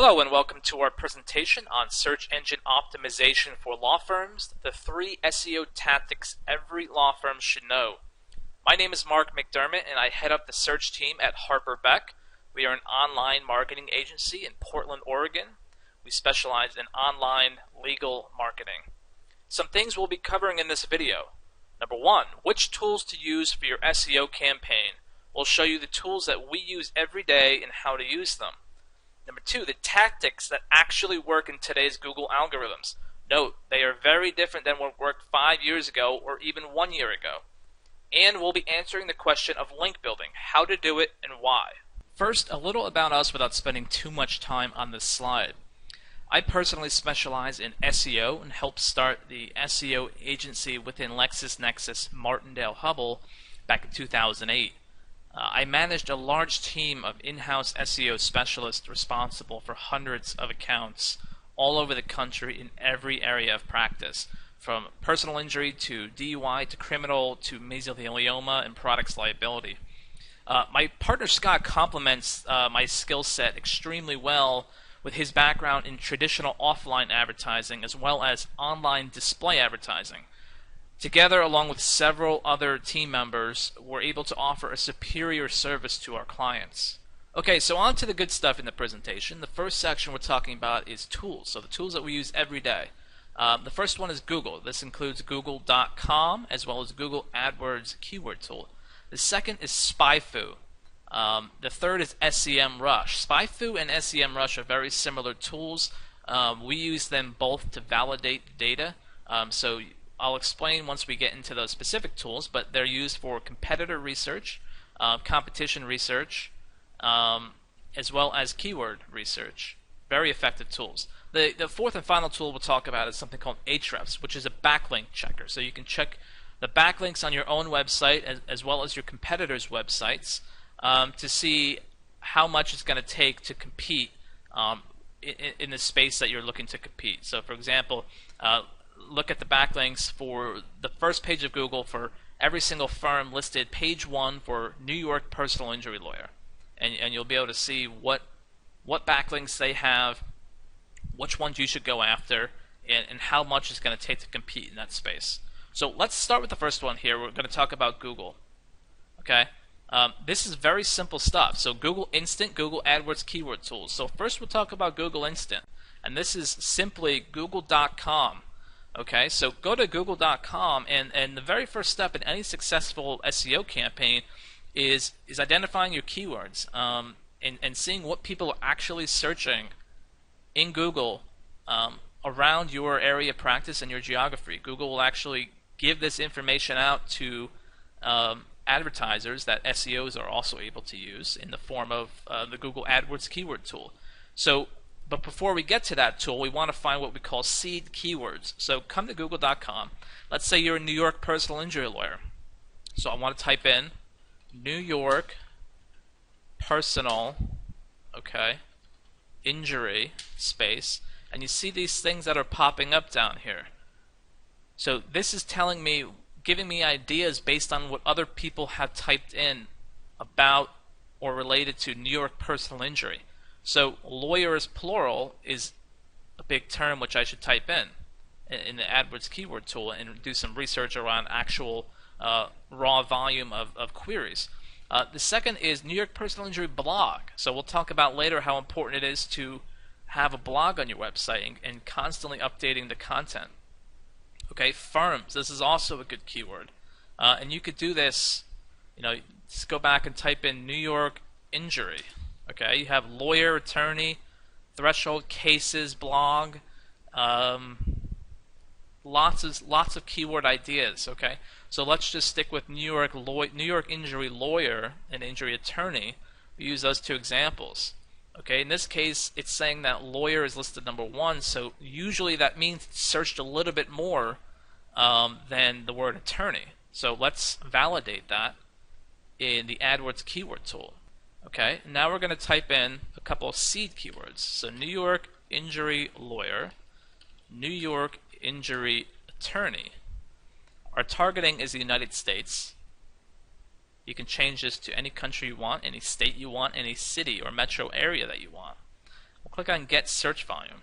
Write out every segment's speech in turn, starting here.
Hello and welcome to our presentation on search engine optimization for law firms, the 3 SEO tactics every law firm should know. My name is Mark McDermott and I head up the search team at Harper Beck. We are an online marketing agency in Portland, Oregon. We specialize in online legal marketing. Some things we'll be covering in this video. Number 1, which tools to use for your SEO campaign. We'll show you the tools that we use every day and how to use them. Number 2, the tactics that actually work in today's Google algorithms. Note, they are very different than what worked 5 years ago or even 1 year ago. And we'll be answering the question of link building, how to do it and why. First, a little about us without spending too much time on this slide. I personally specialize in SEO and helped start the SEO agency within LexisNexis Martindale Hubbell back in 2008. I managed a large team of in-house SEO specialists responsible for hundreds of accounts all over the country in every area of practice, from personal injury to DUI to criminal to mesothelioma and products liability. My partner Scott complements my skill set extremely well with his background in traditional offline advertising as well as online display advertising. Together, along with several other team members, we're able to offer a superior service to our clients. Okay, so on to the good stuff in the presentation. The first section we're talking about is tools, so the tools that we use every day. The first one is Google. This includes Google.com as well as Google AdWords keyword tool. The second is SpyFu. The third is SEMrush. SpyFu and SEMrush are very similar tools. We use them both to validate data. So I'll explain once we get into those specific tools, but they're used for competitor research, competition research, as well as keyword research. Very effective tools. The fourth and final tool we'll talk about is something called Ahrefs, which is a backlink checker. So you can check the backlinks on your own website as well as your competitors' websites to see how much it's going to take to compete in the space that you're looking to compete. So for example, look at the backlinks for the first page of Google for every single firm listed, page 1 for New York personal injury lawyer, and you'll be able to see what backlinks they have, which ones you should go after, and how much it's going to take to compete in that space. So let's start with the first one here. We're going to talk about Google. Okay, this is very simple stuff. So Google Instant, Google AdWords keyword tools. So first we'll talk about Google Instant, and this is simply Google.com. Okay, so go to Google.com, and the very first step in any successful SEO campaign is identifying your keywords and seeing what people are actually searching in Google around your area of practice and your geography. Google will actually give this information out to advertisers that SEOs are also able to use in the form of the Google AdWords keyword tool. But before we get to that tool, we want to find what we call seed keywords. So come to Google.com. Let's say you're a New York personal injury lawyer. So I want to type in New York personal, injury space, and you see these things that are popping up down here. So this is telling me, giving me ideas based on what other people have typed in about or related to New York personal injury. So lawyers plural is a big term which I should type in the AdWords keyword tool and do some research around actual raw volume of queries. The second is New York personal injury blog. So we'll talk about later how important it is to have a blog on your website and constantly updating the content. Okay, firms. This is also a good keyword, and you could do this. Just go back and type in New York injury. Okay, you have lawyer, attorney, threshold, cases, blog, lots of keyword ideas. Okay, so let's just stick with New York injury lawyer and injury attorney. We use those two examples. Okay, in this case, it's saying that lawyer is listed number 1, so usually that means it's searched a little bit more than the word attorney. So let's validate that in the AdWords keyword tool. Okay, now we're going to type in a couple of seed keywords. So New York injury lawyer, New York injury attorney. Our targeting is the United States. You can change this to any country you want, any state you want, any city or metro area that you want. click on Get Search Volume.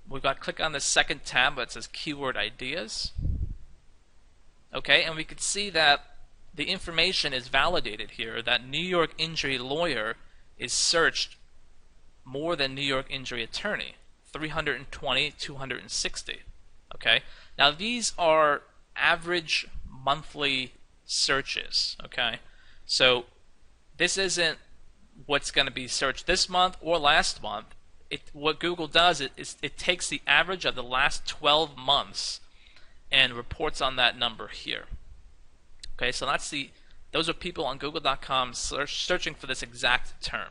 We've got to click on the second tab that says Keyword Ideas. Okay, and we can see that the information is validated here, that New York injury lawyer is searched more than New York injury attorney, 320, 260. Okay, now these are average monthly searches. Okay, so this isn't what's going to be searched this month or last month. What Google does is it takes the average of the last 12 months and reports on that number here. Okay, so those are people on Google.com searching for this exact term.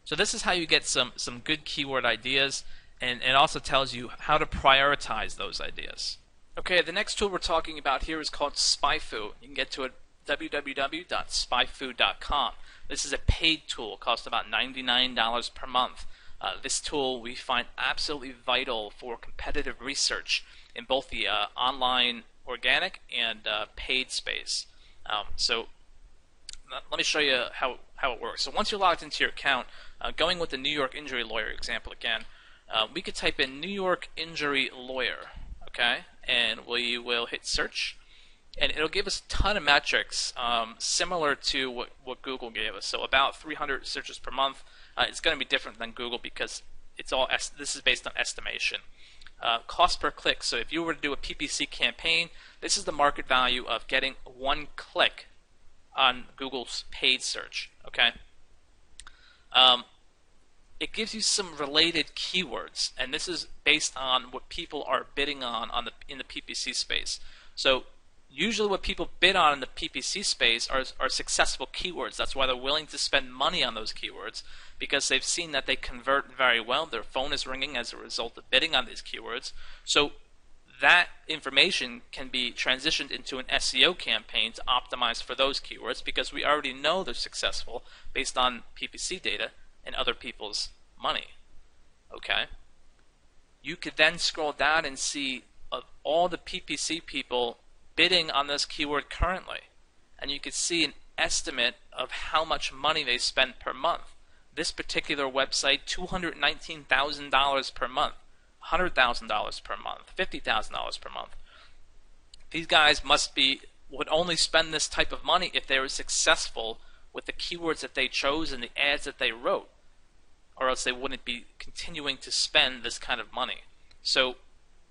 So this is how you get some good keyword ideas, and it also tells you how to prioritize those ideas. Okay, the next tool we're talking about here is called SpyFu. You can get to it at www.spyfu.com. This is a paid tool. It costs about $99 per month. This tool we find absolutely vital for competitive research in both the online organic and paid space. So let me show you how it works. So once you're logged into your account, going with the New York injury lawyer example again, we could type in New York injury lawyer, okay, and we will hit search, and it'll give us a ton of metrics similar to what Google gave us. So about 300 searches per month. It's going to be different than Google because this is based on estimation. Cost per click. So if you were to do a PPC campaign, this is the market value of getting one click on Google's paid search. Okay. It gives you some related keywords, and this is based on what people are bidding on in the PPC space. So usually what people bid on in the PPC space are successful keywords. That's why they're willing to spend money on those keywords, because they've seen that they convert very well. Their phone is ringing as a result of bidding on these keywords. So that information can be transitioned into an SEO campaign to optimize for those keywords, because we already know they're successful based on PPC data and other people's money. Okay? You could then scroll down and see all the PPC people bidding on this keyword currently, and you could see an estimate of how much money they spend per month. This particular website, $219,000 per month, $100,000 per month, $50,000 per month. These guys would only spend this type of money if they were successful with the keywords that they chose and the ads that they wrote, or else they wouldn't be continuing to spend this kind of money. So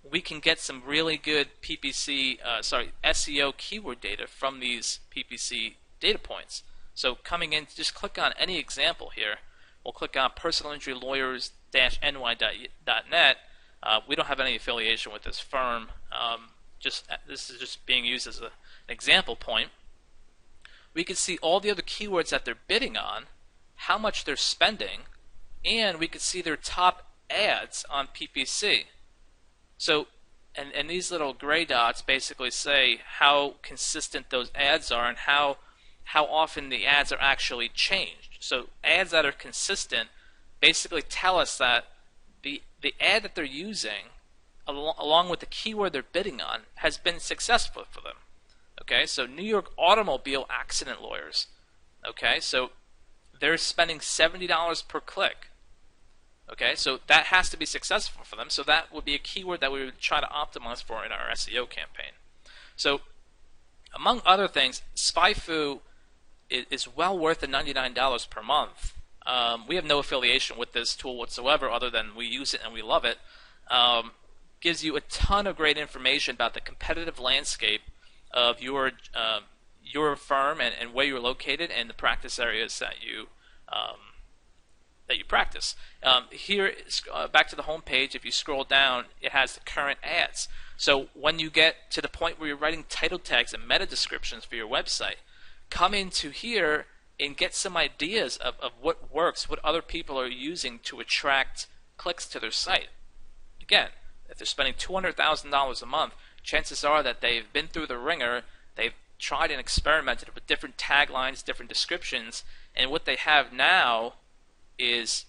we can get some really good SEO keyword data from these PPC data points. So coming in, just click on any example here. We'll click on personalinjurylawyers-ny.net. We don't have any affiliation with this firm. This is just being used as an example point. We can see all the other keywords that they're bidding on, how much they're spending, and we can see their top ads on PPC. So, and these little gray dots basically say how consistent those ads are and how often the ads are actually changed. So ads that are consistent basically tell us that the ad that they're using along with the keyword they're bidding on has been successful for them. Okay, so New York automobile accident lawyers. Okay, so they're spending $70 per click. Okay, so that has to be successful for them. So that would be a keyword that we would try to optimize for in our SEO campaign. So among other things, SpyFu is well worth the $99 per month. We have no affiliation with this tool whatsoever, other than we use it and we love it. Gives you a ton of great information about the competitive landscape of your firm and where you're located and the practice areas that you practice. Here, back to the home page, if you scroll down, it has the current ads. So when you get to the point where you're writing title tags and meta descriptions for your website, come into here and get some ideas of what works, what other people are using to attract clicks to their site. Again, if they're spending $200,000 a month, chances are that they've been through the ringer, they've tried and experimented with different taglines, different descriptions, and what they have now is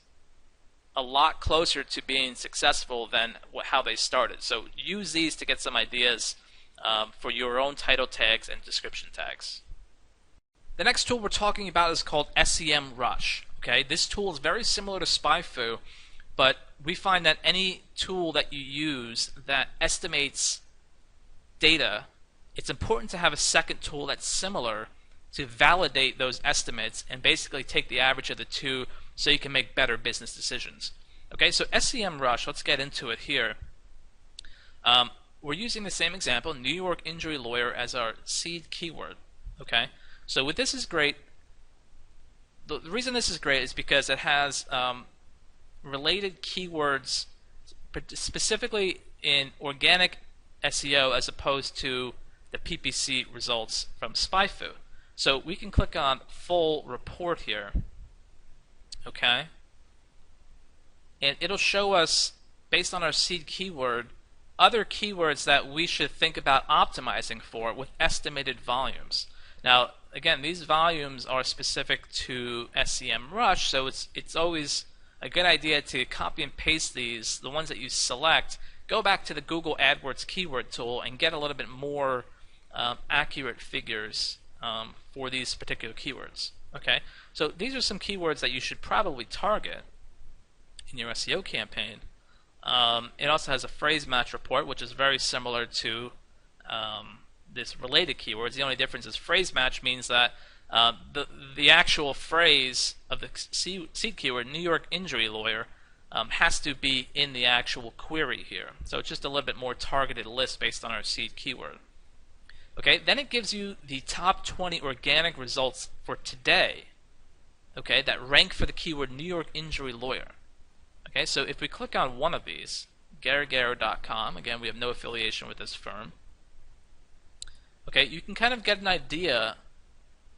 a lot closer to being successful than how they started. So use these to get some ideas for your own title tags and description tags. The next tool we're talking about is called SEMrush. Okay, this tool is very similar to SpyFu, but we find that any tool that you use that estimates data, it's important to have a second tool that's similar to validate those estimates and basically take the average of the two so you can make better business decisions. Okay, so SEMrush, let's get into it here. We're using the same example, New York injury lawyer, as our seed keyword. Okay, so what this is great, the reason this is great is because it has related keywords specifically in organic SEO as opposed to the PPC results from SpyFu. So we can click on full report here, okay, and it'll show us, based on our seed keyword, other keywords that we should think about optimizing for with estimated volumes. Now again, these volumes are specific to SEMrush, so it's always a good idea to copy and paste these, the ones that you select, go back to the Google AdWords keyword tool and get a little bit more accurate figures for these particular keywords. Okay, so these are some keywords that you should probably target in your SEO campaign. It also has a phrase match report, which is very similar to this related keywords. The only difference is phrase match means that the actual phrase of the seed keyword, New York injury lawyer, has to be in the actual query here. So it's just a little bit more targeted list based on our seed keyword. Okay, then it gives you the top 20 organic results for today, okay, that rank for the keyword New York injury lawyer. Okay, so if we click on one of these, GaryGarrow.com, again, we have no affiliation with this firm. Okay, you can kind of get an idea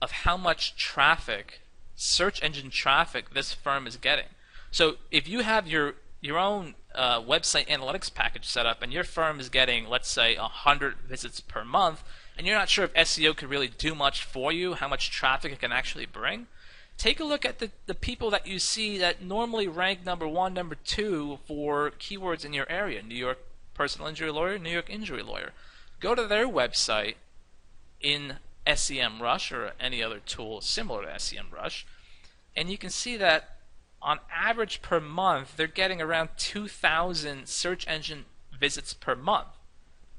of how much traffic, search engine traffic, this firm is getting. So if you have your own website analytics package set up and your firm is getting, let's say, 100 visits per month, and you're not sure if SEO could really do much for you, how much traffic it can actually bring, take a look at the people that you see that normally rank number 1, number 2 for keywords in your area. New York personal injury lawyer, New York injury lawyer. Go to their website in SEMrush or any other tool similar to SEMrush, and you can see that on average per month they're getting around 2,000 search engine visits per month.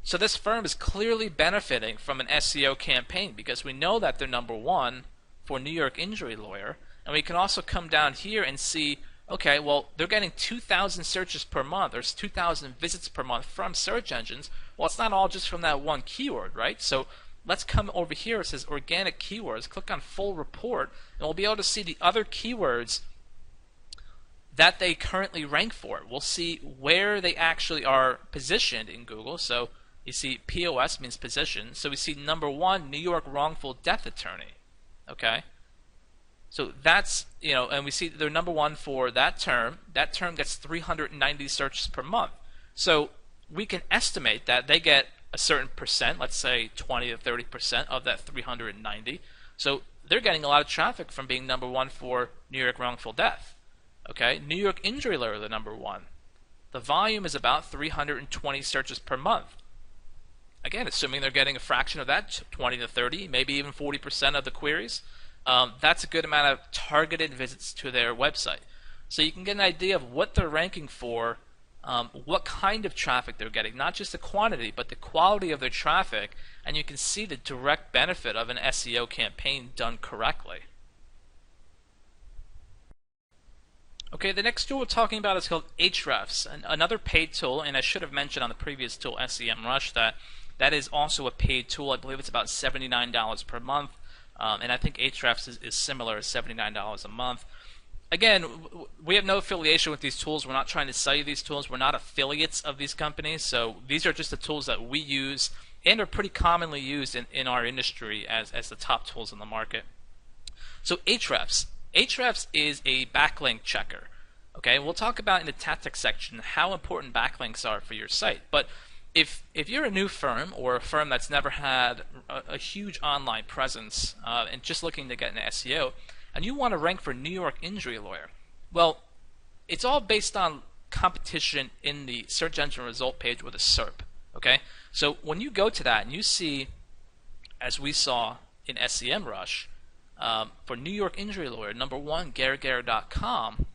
So this firm is clearly benefiting from an SEO campaign because we know that they're number 1 for New York injury lawyer, and we can also come down here and see, okay, well, they're getting 2,000 searches per month, or 2,000 visits per month from search engines. Well, it's not all just from that one keyword, right? So let's come over here. It says organic keywords. Click on full report, and we'll be able to see the other keywords that they currently rank for. We'll see where they actually are positioned in Google. So you see POS means position. So we see number 1, New York wrongful death attorney. Okay, so that's, and we see they're number 1 for that term. That term gets 390 searches per month. So we can estimate that they get a certain percent, let's say 20 to 30% of that 390. So they're getting a lot of traffic from being number 1 for New York wrongful death. Okay, New York injury lawyer, the number 1. The volume is about 320 searches per month. Again, assuming they're getting a fraction of that, 20 to 30, maybe even 40% of the queries, that's a good amount of targeted visits to their website. So you can get an idea of what they're ranking for, what kind of traffic they're getting, not just the quantity, but the quality of their traffic, and you can see the direct benefit of an SEO campaign done correctly. Okay, the next tool we're talking about is called Ahrefs, another paid tool, and I should have mentioned on the previous tool, SEMrush, that is also a paid tool. I believe it's about $79 per month, and I think Ahrefs is similar, $79 a month. Again, we have no affiliation with these tools. We're not trying to sell you these tools. We're not affiliates of these companies, so these are just the tools that we use and are pretty commonly used in our industry as the top tools in the market. So Ahrefs. Ahrefs is a backlink checker. Okay, we'll talk about in the tactics section how important backlinks are for your site. But if you're a new firm or a firm that's never had a huge online presence and just looking to get into SEO, and you want to rank for New York injury lawyer, well, it's all based on competition in the search engine result page with a SERP. Okay, so when you go to that and you see, as we saw in SEMrush, for New York injury lawyer, number one, GaryGarrett.com,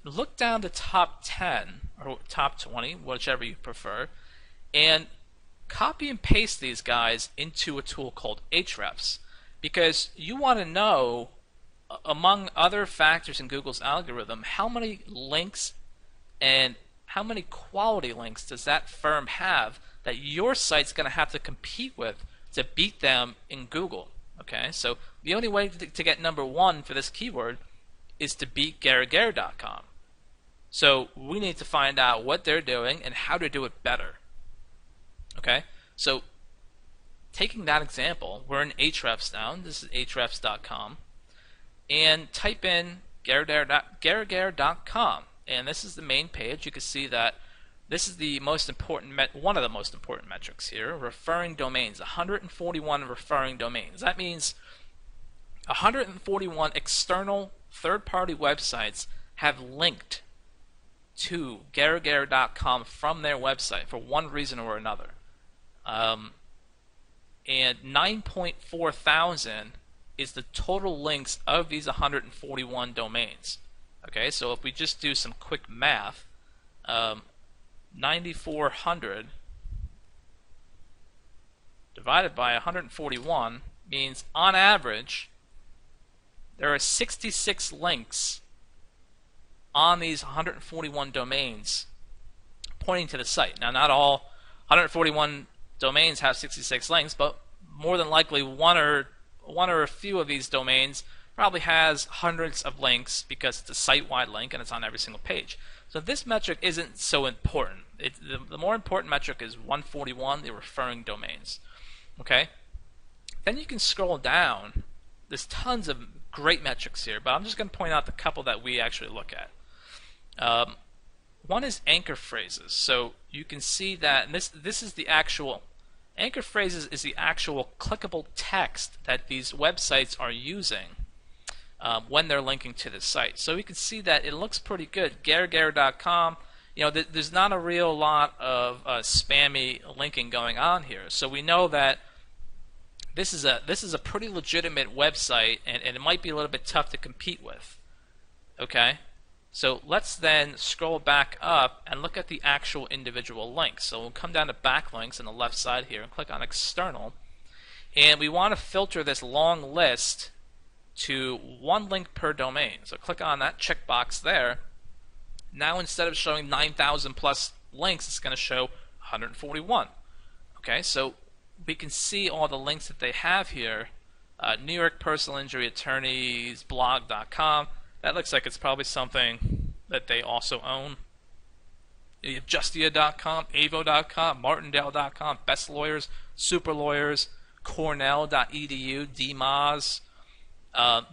look down the top 10 or top 20, whichever you prefer, and copy and paste these guys into a tool called Ahrefs, because you want to know, among other factors in Google's algorithm, how many links and how many quality links does that firm have that your site's going to have to compete with to beat them in Google. Okay, so the only way to get number one for this keyword is to beat GaryGarrett.com. So we need to find out what they're doing and how to do it better. Okay, so taking that example, we're in Ahrefs now. This is Ahrefs.com, and type in GaryGarrett.com, and this is the main page. You can see that this is the most important, one of the most important metrics here, referring domains, 141 referring domains. That means 141 external third-party websites have linked to GaryGarrett.com from their website for one reason or another. And 9.4 thousand is the total links of these 141 domains. Okay, so if we just do some quick math, 9,400 divided by 141 means, on average, there are 66 links on these 141 domains pointing to the site. Now, not all 141 domains have 66 links, but more than likely one or a few of these domains probably has hundreds of links because it's a site-wide link and it's on every single page. So this metric isn't so important. The more important metric is 141, the referring domains. Okay? Then you can scroll down. There's tons of great metrics here, but I'm just going to point out the couple that we actually look at. One is anchor phrases. So you can see that, and this is the actual anchor phrases is the actual clickable text that these websites are using when they're linking to the site. So we can see that it looks pretty good. GaryGarrett.com, you know, there's not a real lot of spammy linking going on here. So we know that this is a pretty legitimate website, and it might be a little bit tough to compete with. Okay? So let's then scroll back up and look at the actual individual links. So we'll come down to backlinks on the left side here and click on external. And we want to filter this long list to one link per domain. So click on that checkbox there. Now instead of showing 9,000 plus links, it's going to show 141. Okay, so we can see all the links that they have here. New York Personal Injury Attorneys blog.com. That looks like it's probably something that they also own. You have Justia.com, Avo.com, Martindale.com, Best Lawyers, Super Lawyers, Cornell.edu, DMOZ.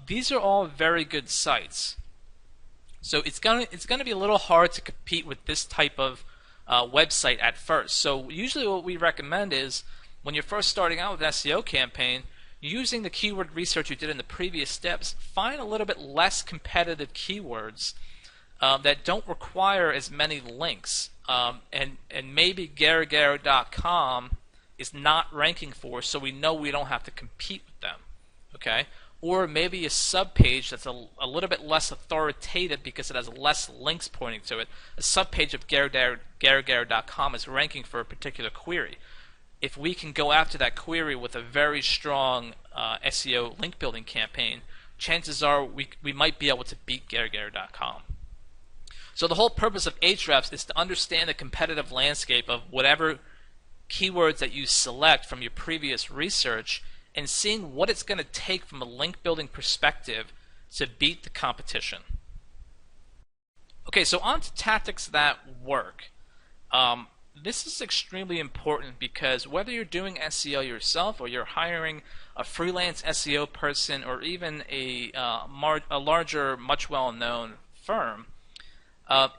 These are all very good sites. So it's gonna be a little hard to compete with this type of website at first. So usually what we recommend is, when you're first starting out with an SEO campaign, using the keyword research you did in the previous steps, find a little bit less competitive keywords that don't require as many links, and maybe GaryGarrett.com is not ranking for, so we know we don't have to compete with them. Okay, or maybe a subpage that's a little bit less authoritative because it has less links pointing to it. A subpage of GaryGarrett.com is ranking for a particular query. If we can go after that query with a very strong SEO link building campaign, chances are we might be able to beat GaryGarrett.com. So the whole purpose of Ahrefs is to understand the competitive landscape of whatever keywords that you select from your previous research, and seeing what it's going to take from a link building perspective to beat the competition. Okay, so on to tactics that work. This is extremely important because whether you're doing SEO yourself or you're hiring a freelance SEO person or even a larger, much well-known firm,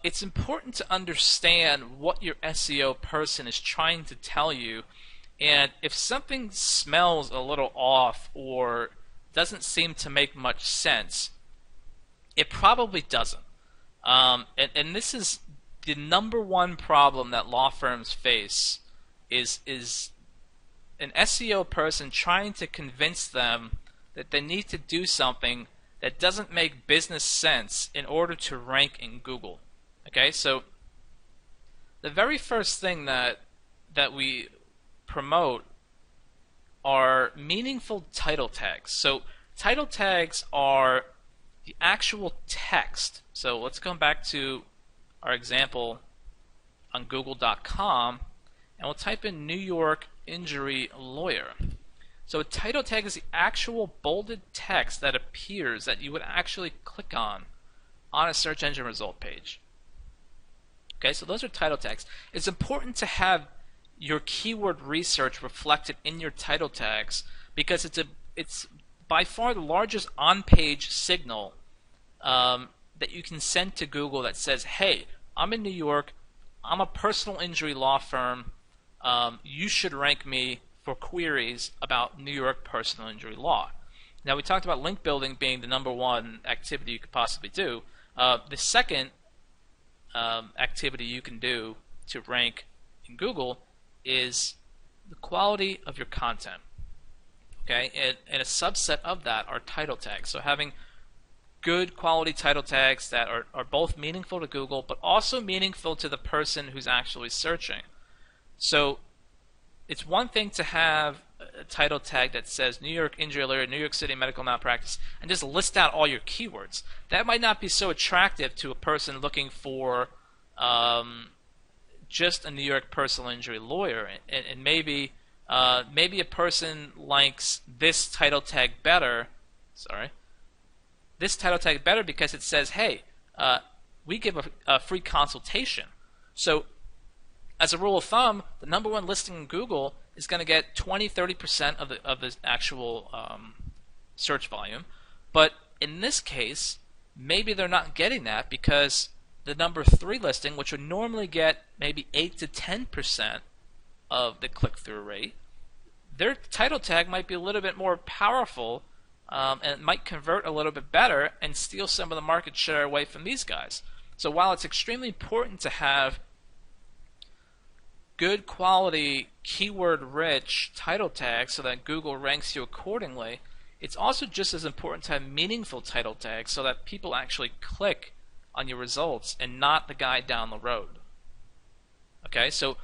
it's important to understand what your SEO person is trying to tell you. And if something smells a little off or doesn't seem to make much sense, it probably doesn't. And this is the number one problem that law firms face is an SEO person trying to convince them that they need to do something that doesn't make business sense in order to rank in Google. Okay, so the very first thing that we promote are meaningful title tags. So title tags are the actual text. So let's go back to our example on google.com, and we'll type in New York injury lawyer. So a title tag is the actual bolded text that appears that you would actually click on a search engine result page. Okay, so those are title tags. It's important to have your keyword research reflected in your title tags because it's by far the largest on-page signal that you can send to Google that says, hey, I'm in New York, I'm a personal injury law firm, you should rank me for queries about New York personal injury law. Now, we talked about link building being the number one activity you could possibly do. The second activity you can do to rank in Google is the quality of your content. Okay, and a subset of that are title tags. So having good quality title tags that are both meaningful to Google but also meaningful to the person who's actually searching. So it's one thing to have a title tag that says New York injury lawyer, New York City medical malpractice, and just list out all your keywords. That might not be so attractive to a person looking for just a New York personal injury lawyer, and maybe a person likes this title tag better. This title tag better because it says, hey, we give a free consultation. So as a rule of thumb, the number one listing in Google is going to get 20-30% of the actual search volume. But in this case, maybe they're not getting that because the number 3 listing, which would normally get maybe 8 to 10% of the click-through rate, their title tag might be a little bit more powerful and it might convert a little bit better and steal some of the market share away from these guys. So while it's extremely important to have good quality keyword rich title tags so that Google ranks you accordingly, it's also just as important to have meaningful title tags so that people actually click on your results and not the guy down the road. Okay, so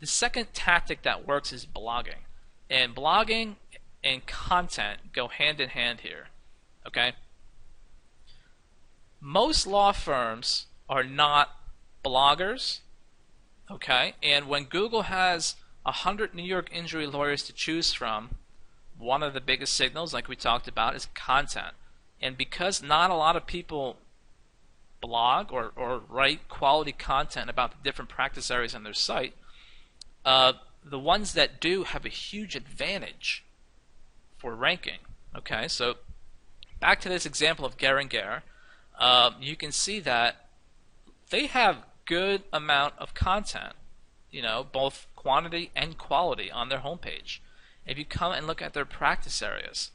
the second tactic that works is blogging. And blogging and content go hand in hand here. Okay? Most law firms are not bloggers. Okay, and when Google has 100 New York injury lawyers to choose from, one of the biggest signals, like we talked about, is content. And because not a lot of people blog or write quality content about the different practice areas on their site, the ones that do have a huge advantage for ranking. Okay, so back to this example of Guerin Guerre, you can see that they have good amount of content, both quantity and quality on their homepage. If you come and look at their practice areas,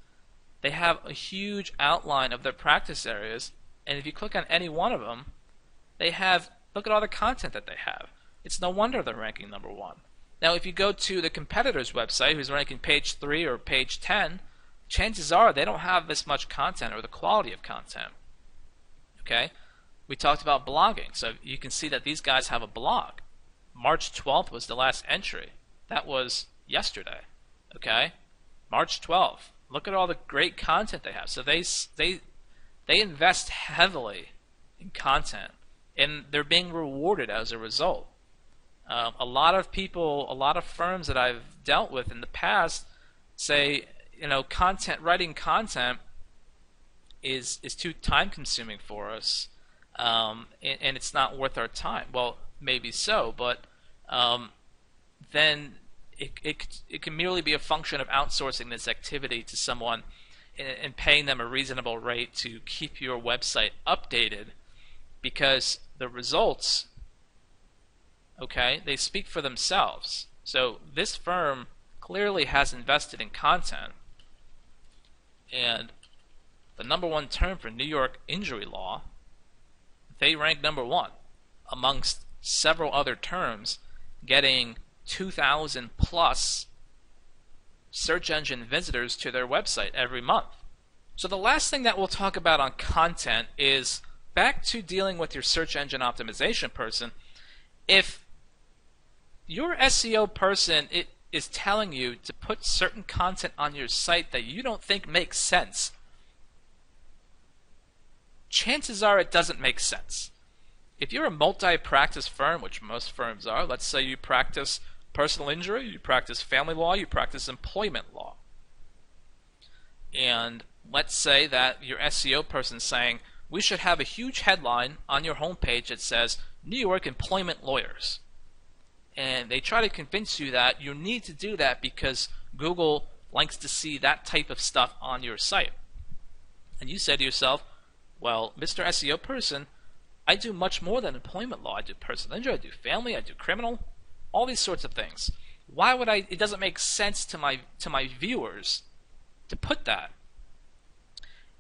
they have a huge outline of their practice areas, and if you click on any one of them, look at all the content that they have. It's no wonder they're ranking number 1. Now, if you go to the competitor's website who's ranking page 3 or page 10, chances are they don't have this much content or the quality of content. Okay? We talked about blogging, so you can see that these guys have a blog. March 12th was the last entry. That was yesterday. Okay? March 12th. Look at all the great content they have. So they invest heavily in content, and they're being rewarded as a result. A lot of people, a lot of firms that I've dealt with in the past say, writing content is too time consuming for us. And it's not worth our time. Well, maybe so, but then it can merely be a function of outsourcing this activity to someone and paying them a reasonable rate to keep your website updated, because the results, they speak for themselves. So this firm clearly has invested in content, and the number 1 term for New York injury law, they rank number 1 amongst several other terms, getting 2,000 plus search engine visitors to their website every month. So the last thing that we'll talk about on content is back to dealing with your search engine optimization person. If your SEO person is telling you to put certain content on your site that you don't think makes sense, chances are it doesn't make sense. If you're a multi-practice firm, which most firms are, let's say you practice personal injury, you practice family law, you practice employment law, and let's say that your SEO person is saying, we should have a huge headline on your homepage that says, New York employment lawyers. And they try to convince you that you need to do that because Google likes to see that type of stuff on your site. And you say to yourself, well, Mr. SEO person, I do much more than employment law. I do personal injury, I do family, I do criminal, all these sorts of things. Why would I? It doesn't make sense to my viewers to put that.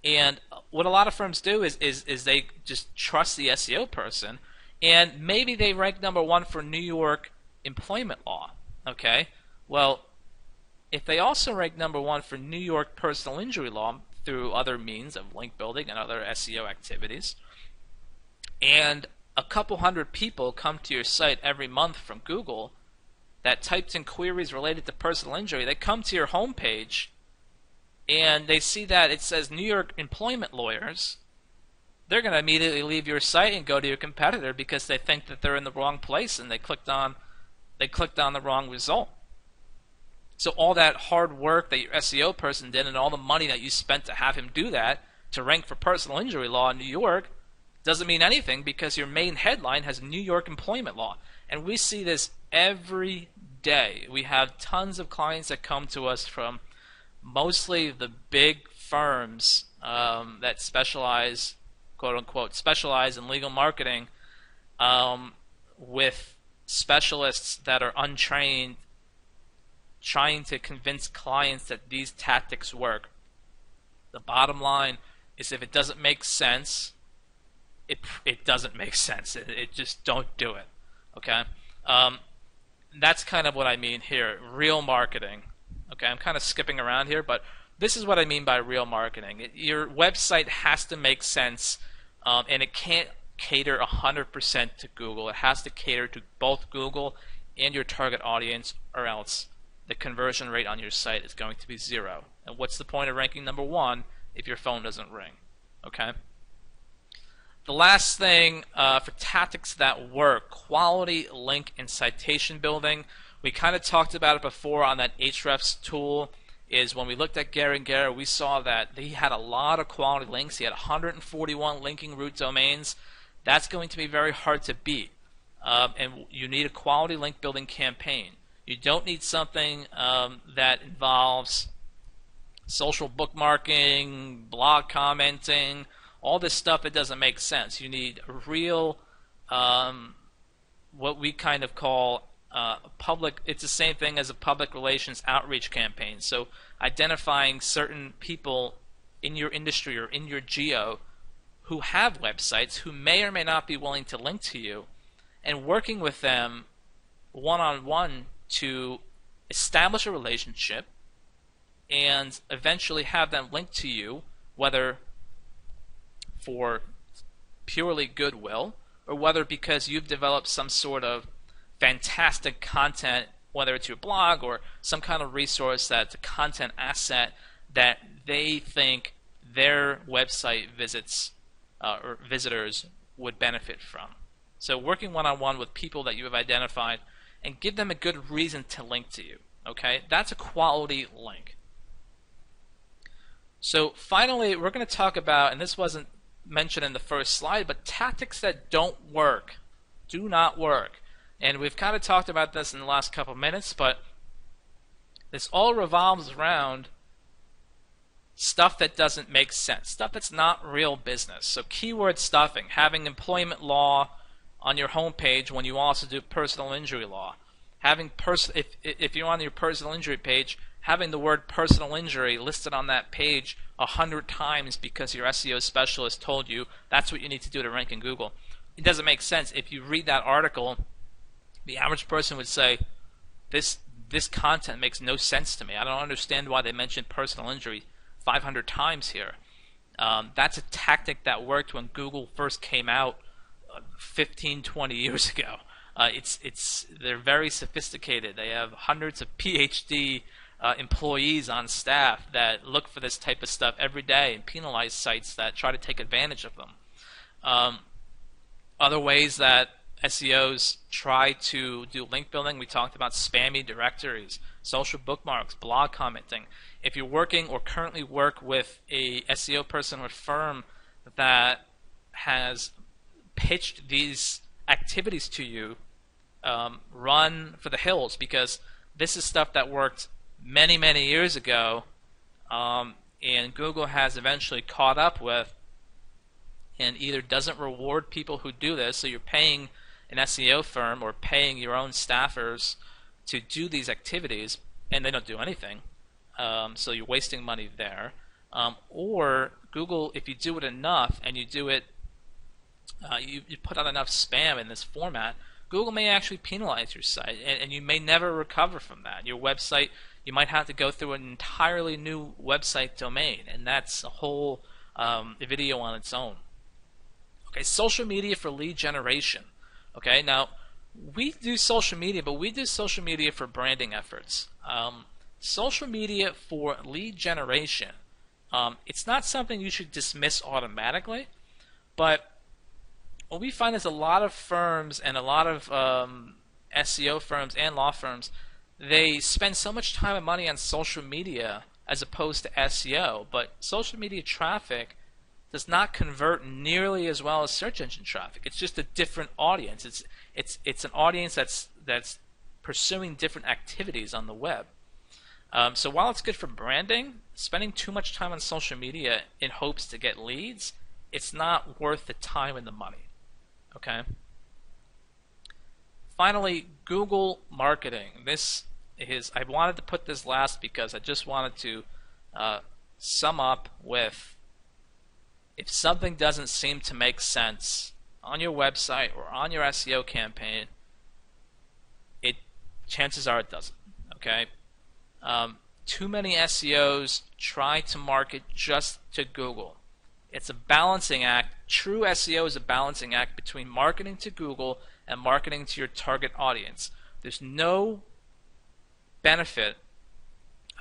And what a lot of firms do is they just trust the SEO person, and maybe they rank #1 for New York employment law. Okay, well, if they also rank #1 for New York personal injury law through other means of link building and other SEO activities, and a couple hundred people come to your site every month from Google that typed in queries related to personal injury, they come to your homepage and they see that it says New York employment lawyers, they're going to immediately leave your site and go to your competitor because they think that they're in the wrong place and they clicked on the wrong result. So all that hard work that your SEO person did and all the money that you spent to have him do that to rank for personal injury law in New York doesn't mean anything because your main headline has New York employment law. And we see this every day. We have tons of clients that come to us from mostly the big firms that specialize, quote unquote, specialize in legal marketing, with specialists that are untrained trying to convince clients that these tactics work. The bottom line is if it doesn't make sense, it doesn't make sense. It just don't do it. Okay? That's kind of what I mean here. Real marketing. Okay, I'm kind of skipping around here, but this is what I mean by real marketing. Your website has to make sense, and it can't cater 100% to Google. It has to cater to both Google and your target audience, or else the conversion rate on your site is going to be 0. And what's the point of ranking #1 if your phone doesn't ring? Okay. The last thing for tactics that work, quality link and citation building. We kind of talked about it before on that Ahrefs tool. Is when we looked at Gary and Gary, we saw that he had a lot of quality links. He had 141 linking root domains. That's going to be very hard to beat. And you need a quality link building campaign. You don't need something that involves social bookmarking, blog commenting, all this stuff that doesn't make sense. You need a real, what we kind of call public, it's the same thing as a public relations outreach campaign. So identifying certain people in your industry or in your geo who have websites who may or may not be willing to link to you, and working with them one-on-one to establish a relationship and eventually have them link to you, whether for purely goodwill or whether because you've developed some sort of fantastic content, whether it's your blog or some kind of resource that's a content asset that they think their website visits or visitors would benefit from. So working one-on-one with people that you have identified and give them a good reason to link to you. Okay, that's a quality link. So finally, we're going to talk about, and this wasn't mentioned in the first slide, but tactics that don't work, do not work. And we've kind of talked about this in the last couple minutes, but this all revolves around stuff that doesn't make sense, stuff that's not real business. So keyword stuffing, having employment law on your homepage when you also do personal injury law. Having if you're on your personal injury page, having the word personal injury listed on that page 100 times because your SEO specialist told you that's what you need to do to rank in Google. It doesn't make sense. If you read that article, the average person would say, this content makes no sense to me. I don't understand why they mentioned personal injury 500 times here. That's a tactic that worked when Google first came out 15, 20 years ago. They're very sophisticated. They have hundreds of PhD employees on staff that look for this type of stuff every day and penalize sites that try to take advantage of them. Um, Other ways that SEOs try to do link building, we talked about spammy directories, social bookmarks, blog commenting. If you're working or currently work with a SEO person or firm that has pitched these activities to you, run for the hills, because this is stuff that worked many, many years ago, and Google has eventually caught up with and either doesn't reward people who do this, so you're paying an SEO firm or paying your own staffers to do these activities, and they don't do anything, so you're wasting money there. Or Google, if you do it enough and you do it, you put out enough spam in this format, Google may actually penalize your site, and you may never recover from that. Your website, you might have to go through an entirely new website domain, and that's a whole video on its own. Okay, social media for lead generation. Okay, now we do social media, but we do social media for branding efforts. Social media for lead generation, it's not something you should dismiss automatically, but what we find is a lot of firms and a lot of SEO firms and law firms, they spend so much time and money on social media as opposed to SEO, but social media traffic does not convert nearly as well as search engine traffic. It's just a different audience. It's an audience that's pursuing different activities on the web. So while it's good for branding, spending too much time on social media in hopes to get leads, it's not worth the time and the money. Okay. Finally, Google marketing. I wanted to put this last because I just wanted to sum up with, if something doesn't seem to make sense on your website or on your SEO campaign, chances are it doesn't. Okay. Too many SEOs try to market just to Google. It's a balancing act. True SEO is a balancing act between marketing to Google and marketing to your target audience. There's no benefit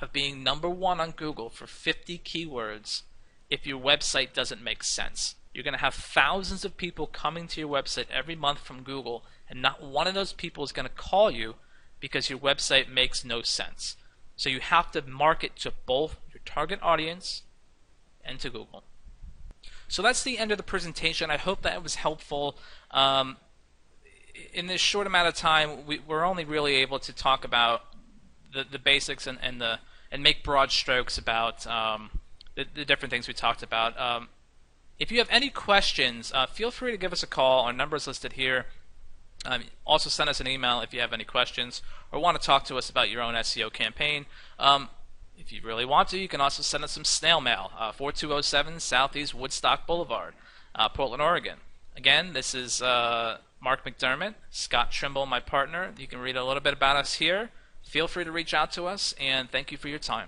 of being #1 on Google for 50 keywords if your website doesn't make sense. You're going to have thousands of people coming to your website every month from Google, and not one of those people is going to call you because your website makes no sense. So you have to market to both your target audience and to Google. So that's the end of the presentation. I hope that was helpful. In this short amount of time, we're only really able to talk about the basics and make broad strokes about the different things we talked about. If you have any questions, feel free to give us a call. Our number is listed here. Also send us an email if you have any questions or want to talk to us about your own SEO campaign. If you really want to, you can also send us some snail mail, 4207 Southeast Woodstock Boulevard, Portland, Oregon. Again, this is Mark McDermott, Scott Trimble, my partner. You can read a little bit about us here. Feel free to reach out to us, and thank you for your time.